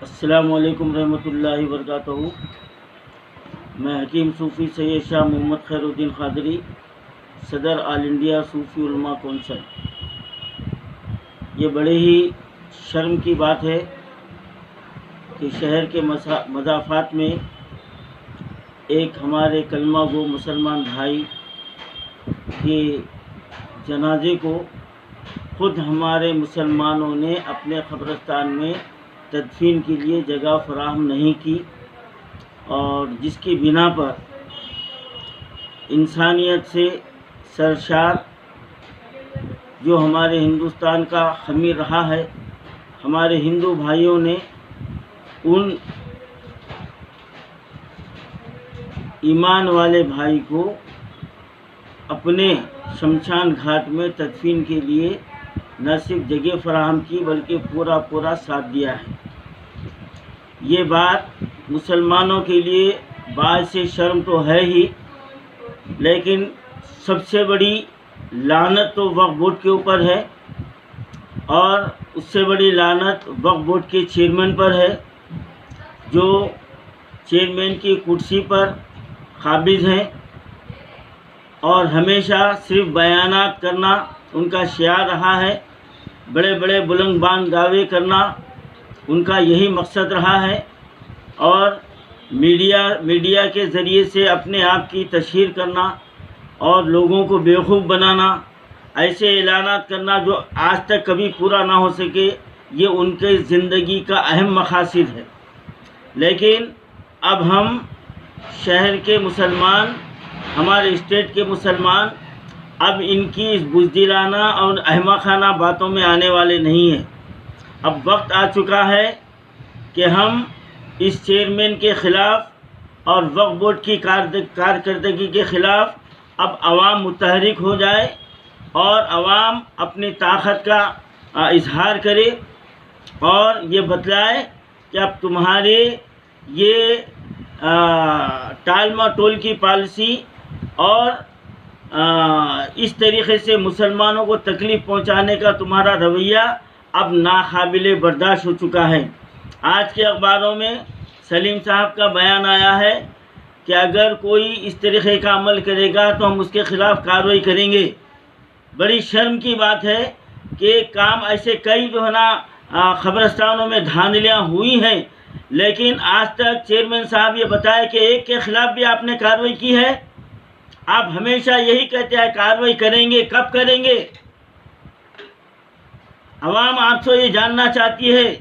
السلام علیکم رحمۃ اللہ وبرکاتہ۔ میں حکیم صوفی سید شاہ محمد خیر الدین قادری، صدر آل انڈیا صوفی علماء کونسل۔ یہ بڑے ہی شرم کی بات ہے کہ شہر کے مضافات میں ایک ہمارے کلمہ گو مسلمان بھائی کے جنازے کو خود ہمارے مسلمانوں نے اپنے قبرستان میں تدفین کے لیے جگہ فراہم نہیں کی، اور جس کی بنا پر انسانیت سے سرشار جو ہمارے ہندوستان کا خمیر رہا ہے، ہمارے ہندو بھائیوں نے ان ایمان والے بھائی کو اپنے شمشان گھاٹ میں تدفین کے لیے نہ صرف جگہ فراہم کی بلکہ پورا ساتھ دیا ہے۔ یہ بات مسلمانوں کے لیے باعث شرم تو ہے ہی، لیکن سب سے بڑی لعنت تو وقف بورڈ کے اوپر ہے، اور اس سے بڑی لعنت وقف بورڈ کے چیئرمین پر ہے، جو چیئرمین کی کرسی پر قابض ہیں اور ہمیشہ صرف بیانات کرنا ان کا شعار رہا ہے، بڑے بڑے بلند بانگ دعوے کرنا ان کا یہی مقصد رہا ہے، اور میڈیا کے ذریعے سے اپنے آپ کی تشہیر کرنا اور لوگوں کو بیوقوف بنانا، ایسے اعلانات کرنا جو آج تک کبھی پورا نہ ہو سکے، یہ ان کے زندگی کا اہم مقاصد ہے۔ لیکن اب ہم شہر کے مسلمان، ہمارے اسٹیٹ کے مسلمان اب ان کی اس بزدلانہ اور احمقانہ باتوں میں آنے والے نہیں ہیں۔ اب وقت آ چکا ہے کہ ہم اس چیئرمین کے خلاف اور وقف بورڈ کی کارکردگی کے خلاف اب عوام متحرک ہو جائے اور عوام اپنی طاقت کا اظہار کرے اور یہ بتلائے کہ اب تمہارے یہ ٹال مٹول کی پالیسی اور اس طریقے سے مسلمانوں کو تکلیف پہنچانے کا تمہارا رویہ اب ناقابل برداشت ہو چکا ہے۔ آج کے اخباروں میں سلیم صاحب کا بیان آیا ہے کہ اگر کوئی اس طریقے کا عمل کرے گا تو ہم اس کے خلاف کارروائی کریں گے۔ بڑی شرم کی بات ہے کہ کام ایسے کئی جو ہے نا قبرستانوں میں دھاندلیاں ہوئی ہیں، لیکن آج تک چیئرمین صاحب یہ بتائے کہ ایک کے خلاف بھی آپ نے کارروائی کی ہے۔ آپ ہمیشہ یہی کہتے ہیں کارروائی کریں گے، کب کریں گے؟ عوام آپ سے یہ جاننا چاہتی ہے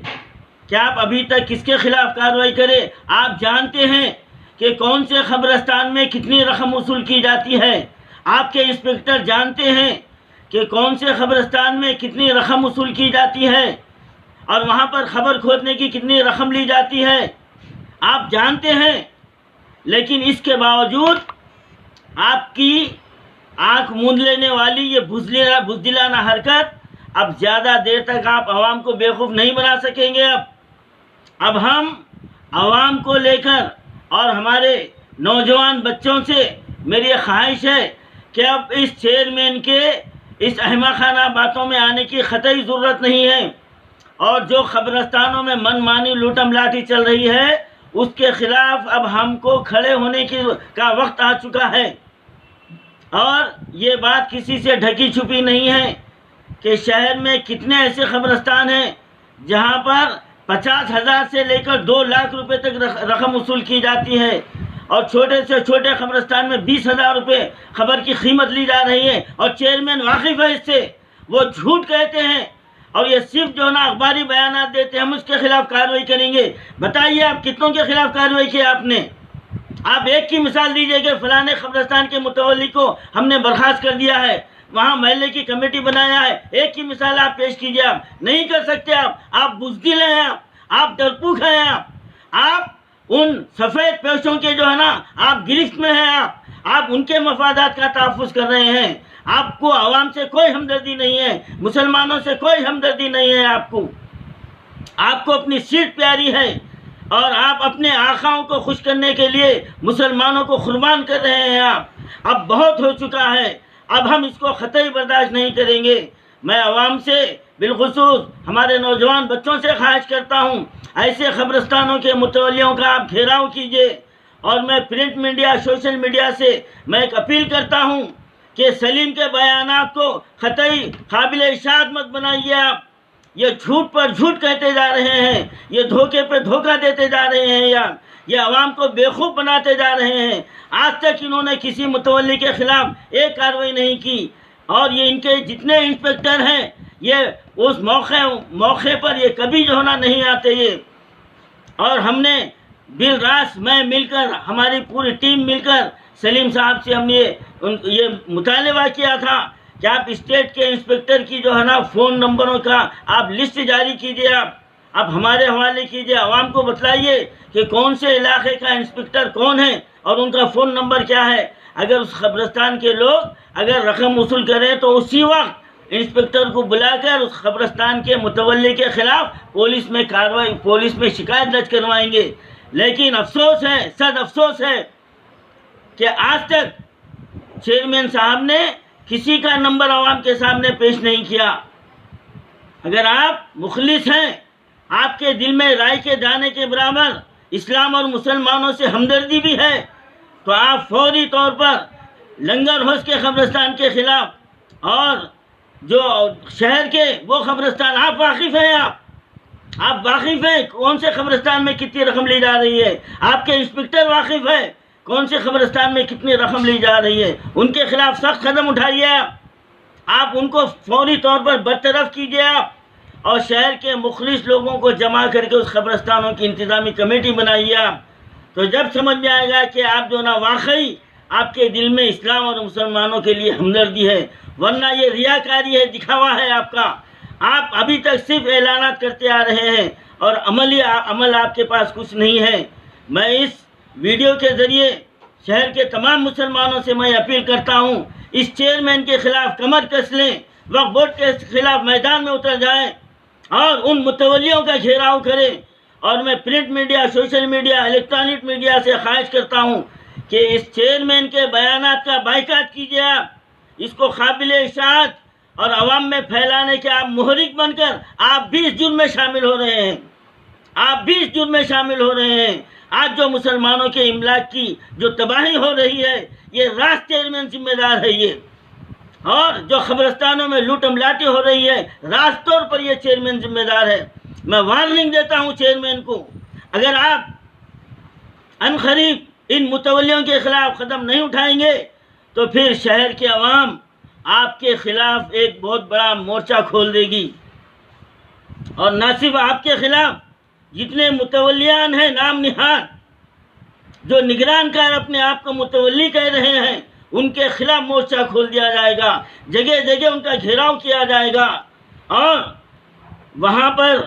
کہ آپ ابھی تک کس کے خلاف کارروائی کرے؟ آپ جانتے ہیں کہ کون سے قبرستان میں کتنی رقم وصول کی جاتی ہے؟ آپ کے انسپکٹر جانتے ہیں کہ کون سے قبرستان میں کتنی رقم وصول کی جاتی ہے اور وہاں پر قبر کھودنے کی کتنی رقم لی جاتی ہے؟ آپ جانتے ہیں، لیکن اس کے باوجود آپ کی آنکھ موند لینے والی یہ بزدلانہ حرکت اب زیادہ دیر تک آپ عوام کو بیوقوف نہیں بنا سکیں گے۔ اب ہم عوام کو لے کر اور ہمارے نوجوان بچوں سے میری خواہش ہے کہ اب اس چیئرمین کے اس احمقانہ باتوں میں آنے کی قطعی ضرورت نہیں ہے، اور جو قبرستانوں میں من مانی لوٹم لاٹھی چل رہی ہے اس کے خلاف اب ہم کو کھڑے ہونے کا وقت آ چکا ہے۔ اور یہ بات کسی سے ڈھکی چھپی نہیں ہے کہ شہر میں کتنے ایسے قبرستان ہیں جہاں پر 50,000 سے لے کر 2 لاکھ روپے تک رقم وصول کی جاتی ہے، اور چھوٹے سے چھوٹے قبرستان میں 20,000 روپے قبر کی قیمت لی جا رہی ہے، اور چیئرمین واقف ہے اس سے، وہ جھوٹ کہتے ہیں اور یہ صرف جو نا اخباری بیانات دیتے ہیں ہم اس کے خلاف کارروائی کریں گے۔ بتائیے آپ کتنوں کے خلاف کارروائی کی آپ نے؟ آپ ایک کی مثال دیجئے کہ فلانے قبرستان کے متولی کو ہم نے برخاست کر دیا ہے، وہاں محلے کی کمیٹی بنایا ہے، ایک کی مثال آپ پیش کیجئے۔ آپ نہیں کر سکتے، آپ بزدل ہیں، آپ ڈرپوک ہیں، آپ ان سفید پیشوں کے جو ہے نا آپ گرفت میں ہیں، آپ ان کے مفادات کا تحفظ کر رہے ہیں۔ آپ کو عوام سے کوئی ہمدردی نہیں ہے، مسلمانوں سے کوئی ہمدردی نہیں ہے، آپ کو اپنی سیٹ پیاری ہے، اور آپ اپنے آقاؤں کو خوش کرنے کے لیے مسلمانوں کو قربان کر رہے ہیں۔ آپ اب بہت ہو چکا ہے، اب ہم اس کو قطعی برداشت نہیں کریں گے۔ میں عوام سے بالخصوص ہمارے نوجوان بچوں سے خواہش کرتا ہوں ایسے قبرستانوں کے متولیوں کا آپ گھیراؤ کیجیے، اور میں پرنٹ میڈیا سوشل میڈیا سے میں ایک اپیل کرتا ہوں کہ سلیم کے بیانات کو قطعی قابل اشاعت مت بنائیے آپ، یہ جھوٹ پر جھوٹ کہتے جا رہے ہیں، یہ دھوکے پہ دھوکہ دیتے جا رہے ہیں، یا یہ عوام کو بیوقوف بناتے جا رہے ہیں۔ آج تک انہوں نے کسی متولی کے خلاف ایک کارروائی نہیں کی، اور یہ ان کے جتنے انسپکٹر ہیں یہ اس موقع پر یہ کبھی جو ہونا نہیں آتے یہ، اور ہم نے بالراس میں مل کر ہماری پوری ٹیم مل کر سلیم صاحب سے ہم نے یہ مطالبہ کیا تھا کہ آپ اسٹیٹ کے انسپکٹر کی جو ہے نا فون نمبروں کا آپ لسٹ جاری کیجیے، آپ ہمارے حوالے کیجیے، عوام کو بتلائیے کہ کون سے علاقے کا انسپکٹر کون ہے اور ان کا فون نمبر کیا ہے۔ اگر اس قبرستان کے لوگ اگر رقم وصول کریں تو اسی وقت انسپکٹر کو بلا کر اس قبرستان کے متولی کے خلاف پولیس میں شکایت درج کروائیں گے۔ لیکن افسوس ہے، صد افسوس ہے کہ آج تک چیئرمین صاحب نے کسی کا نمبر عوام کے سامنے پیش نہیں کیا۔ اگر آپ مخلص ہیں، آپ کے دل میں رائے کے دانے کے برابر اسلام اور مسلمانوں سے ہمدردی بھی ہے، تو آپ فوری طور پر لنگر حوض کے قبرستان کے خلاف اور جو شہر کے وہ قبرستان آپ واقف ہیں، آپ واقف ہیں کون سے قبرستان میں کتنی رقم لی جا رہی ہے، آپ کے انسپکٹر واقف ہے کون سے قبرستان میں کتنی رقم لی جا رہی ہے، ان کے خلاف سخت قدم اٹھائیے، آپ ان کو فوری طور پر برطرف کیجیے، اور شہر کے مخلص لوگوں کو جمع کر کے اس قبرستانوں کی انتظامی کمیٹی بنائیے تو جب سمجھ میں آئے گا کہ آپ جو نا واقعی آپ کے دل میں اسلام اور مسلمانوں کے لیے ہمدردی ہے، ورنہ یہ ریاکاری ہے، دکھاوا ہے آپ کا۔ آپ ابھی تک صرف اعلانات کرتے آ رہے ہیں اور عمل آپ کے پاس کچھ نہیں ہے۔ میں اس ویڈیو کے ذریعے شہر کے تمام مسلمانوں سے میں اپیل کرتا ہوں، اس چیئرمین کے خلاف کمر کس لیں، وقف بورڈ کے خلاف میدان میں اتر جائیں اور ان متولیوں کا گھیراؤ کریں۔ اور میں print media, social media, electronic media سے خواہش کرتا ہوں کہ اس چیئرمین کے بیانات کا بائیکاٹ کیجیے، اس کو قابل اشاعت اور عوام میں پھیلانے کے آپ محرک بن کر آپ بھی اس جرم میں شامل ہو رہے ہیں، آپ بھی اس جرم میں شامل ہو رہے ہیں۔ آج جو مسلمانوں کے املاک کی جو تباہی ہو رہی ہے، یہ راست چیئرمین ذمہ دار ہے یہ، اور جو قبرستانوں میں لوٹ املاٹی ہو رہی ہے، راست طور پر یہ چیئرمین ذمہ دار ہے۔ میں وارننگ دیتا ہوں چیئرمین کو، اگر آپ عنقریب ان متولیوں کے خلاف قدم نہیں اٹھائیں گے تو پھر شہر کے عوام آپ کے خلاف ایک بہت بڑا مورچہ کھول دے گی، اور نہ صرف آپ کے خلاف جتنے متولیان ہیں نام نہاد جو نگران کار اپنے آپ کو متولی کہہ رہے ہیں، ان کے خلاف مورچہ کھول دیا جائے گا، جگہ جگہ ان کا گھیراؤ کیا جائے گا، اور وہاں پر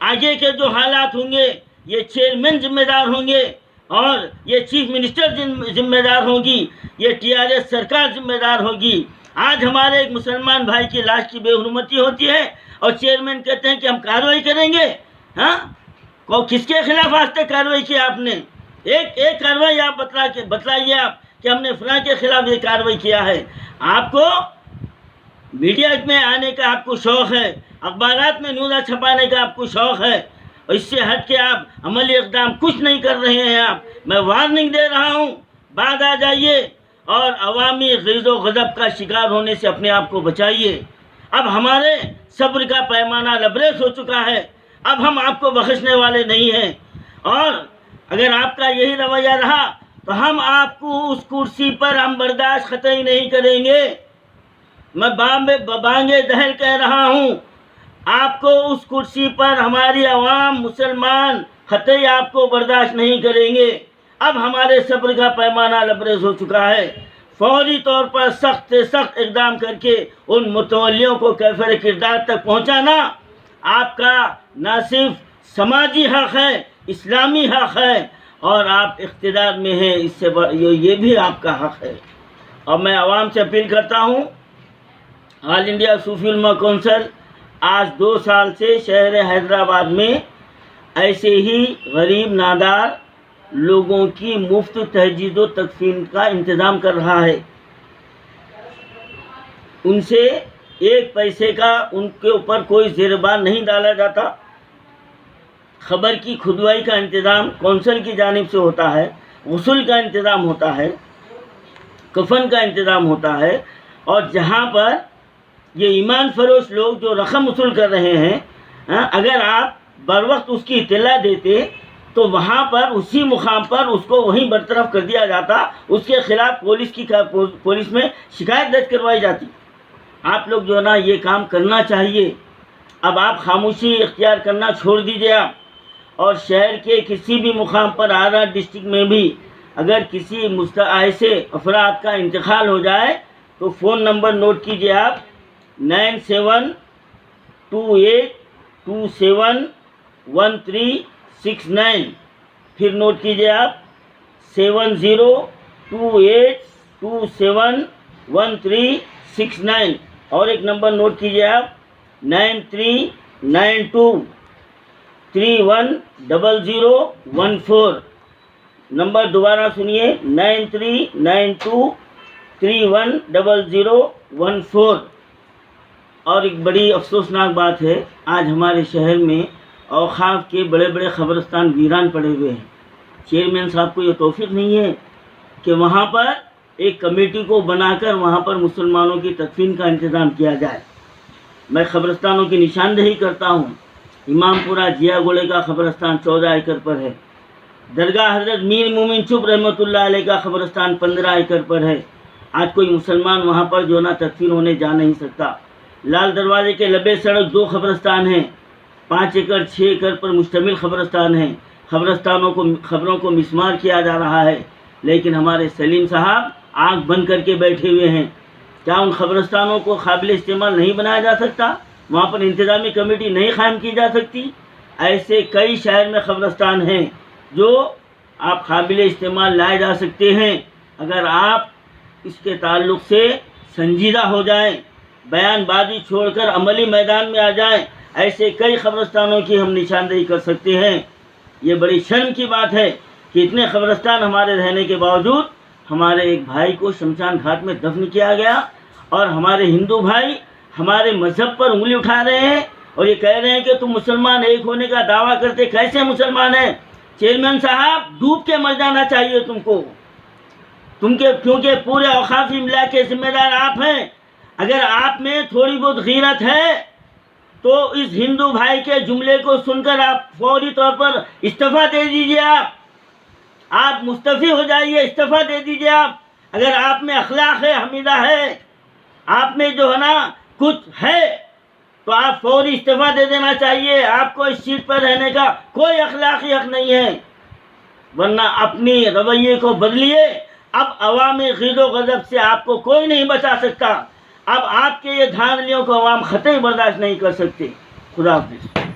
آگے کے جو حالات ہوں گے یہ چیئرمین ذمہ دار ہوں گے، اور یہ چیف منسٹر ذمہ دار ہوگی، یہ TRS سرکار ذمہ دار ہوگی۔ آج ہمارے ایک مسلمان بھائی کی لاش کی بے حرمتی ہوتی ہے اور چیئرمین کہتے ہیں کہ ہم کارروائی کریں گے۔ ہاں، کس کے خلاف آج تک کارروائی کی آپ نے؟ ایک کارروائی آپ بتلائیے آپ کہ ہم نے فلاں کے خلاف یہ کارروائی کیا ہے۔ آپ کو میڈیا میں آنے کا آپ کو شوق ہے، اخبارات میں نیوزیں چھپانے کا آپ کو شوق ہے، اور اس سے ہٹ کے آپ عملی اقدام کچھ نہیں کر رہے ہیں۔ میں وارننگ دے رہا ہوں، بعد آ جائیے اور عوامی غیظ و غضب کا شکار ہونے سے اپنے آپ کو بچائیے۔ اب ہمارے صبر کا پیمانہ لبریز ہو چکا ہے، اب ہم آپ کو بخشنے والے نہیں ہیں، اور اگر آپ کا یہی رویہ رہا تو ہم آپ کو اس کرسی پر ہم برداشت قطعی نہیں کریں گے۔ میں بانگے دہل کہہ رہا ہوں، آپ کو اس کرسی پر ہماری عوام مسلمان قطعی آپ کو برداشت نہیں کریں گے۔ اب ہمارے صبر کا پیمانہ لبریز ہو چکا ہے۔ فوری طور پر سخت سے سخت اقدام کر کے ان متولیوں کو کیفر کردار تک پہنچانا آپ کا نہ صرف سماجی حق ہے، اسلامی حق ہے، اور آپ اقتدار میں ہیں، اس سے یہ بھی آپ کا حق ہے۔ اور میں عوام سے اپیل کرتا ہوں، آل انڈیا صوفی علماء کونسل آج 2 سال سے شہر حیدرآباد میں ایسے ہی غریب نادار لوگوں کی مفت تجہیز و تکفین کا انتظام کر رہا ہے۔ ان سے ایک پیسے کا ان کے اوپر کوئی زیر بار نہیں ڈالا جاتا. خبر کی کھدوائی کا انتظام کونسل کی جانب سے ہوتا ہے، غسل کا انتظام ہوتا ہے، کفن کا انتظام ہوتا ہے. اور جہاں پر یہ ایمان فروش لوگ جو رقم وصول کر رہے ہیں، اگر آپ بر وقت اس کی اطلاع دیتے تو وہاں پر اسی مقام پر اس کو وہیں برطرف کر دیا جاتا، اس کے خلاف پولیس میں شکایت درج کروائی جاتی. آپ لوگ جو ہے نا یہ کام کرنا چاہیے. اب آپ خاموشی اختیار کرنا چھوڑ دیجیے آپ. اور شہر کے کسی بھی مقام پر آرا ڈسٹرکٹ میں بھی اگر کسی ایسے افراد کا انتقال ہو جائے تو فون نمبر نوٹ کیجیے آپ 9728271369. پھر نوٹ کیجیے آپ 7028271369. اور ایک نمبر نوٹ کیجیے آپ 9392310014. نمبر دوبارہ سنیے 9392310014. اور ایک بڑی افسوسناک بات ہے، آج ہمارے شہر میں اوقاف کے بڑے بڑے قبرستان ویران پڑے ہوئے ہیں. چیئرمین صاحب کو یہ توفیق نہیں ہے کہ وہاں پر ایک کمیٹی کو بنا کر وہاں پر مسلمانوں کی تدفین کا انتظام کیا جائے. میں قبرستانوں کی نشاندہی کرتا ہوں. امام پورہ جیا گوڑے کا قبرستان 14 ایکڑ پر ہے. درگاہ حضرت میر مومن چپ رحمۃ اللہ علیہ کا قبرستان 15 ایکڑ پر ہے. آج کوئی مسلمان وہاں پر جو نا تدفین ہونے جا نہیں سکتا. لال دروازے کے لبے سڑک 2 قبرستان ہیں، 5 ایکڑ 6 ایکڑ پر مشتمل قبرستان ہیں. خبروں کو مسمار کیا جا رہا ہے، لیکن ہمارے سلیم صاحب آنکھ بند کر کے بیٹھے ہوئے ہیں. کیا ان قبرستانوں کو قابل استعمال نہیں بنایا جا سکتا؟ وہاں پر انتظامی کمیٹی نہیں قائم کی جا سکتی؟ ایسے کئی شہر میں قبرستان ہیں جو آپ قابل استعمال لائے جا سکتے ہیں اگر آپ اس کے تعلق سے سنجیدہ ہو جائیں، بیان بازی چھوڑ کر عملی میدان میں آ جائیں. ایسے کئی قبرستانوں کی ہم نشاندہی کر سکتے ہیں. یہ بڑی شرم کی بات ہے کہ اتنے قبرستان ہمارے رہنے کے باوجود ہمارے ایک بھائی کو شمشان گھاٹ میں دفن کیا گیا، اور ہمارے ہندو بھائی ہمارے مذہب پر انگلی اٹھا رہے ہیں اور یہ کہہ رہے ہیں کہ تم مسلمان ایک ہونے کا دعویٰ کرتے کیسے مسلمان ہیں؟ چیئرمین صاحب ڈوب کے مر جانا چاہیے تم کو، کیونکہ پورے اوقافی املاء کے ذمہ دار آپ ہیں. اگر آپ میں تھوڑی بہت غیرت ہے تو اس ہندو بھائی کے جملے کو سن کر آپ فوری طور پر استعفیٰ دے دیجیے. آپ مستعفی ہو جائیے، استعفیٰ دے دیجیے. اگر آپ میں اخلاق ہے، حمیدہ ہے، آپ میں جو ہے نا کچھ ہے تو آپ فوری استعفیٰ دے دینا چاہیے. آپ کو اس سیٹ پر رہنے کا کوئی اخلاقی حق نہیں ہے، ورنہ اپنی رویے کو بدلیے. اب عوام غضب و غضب سے آپ کو کوئی نہیں بچا سکتا. اب آپ کے یہ دھاندلیوں کو عوام قطعی برداشت نہیں کر سکتے. خدا حافظ.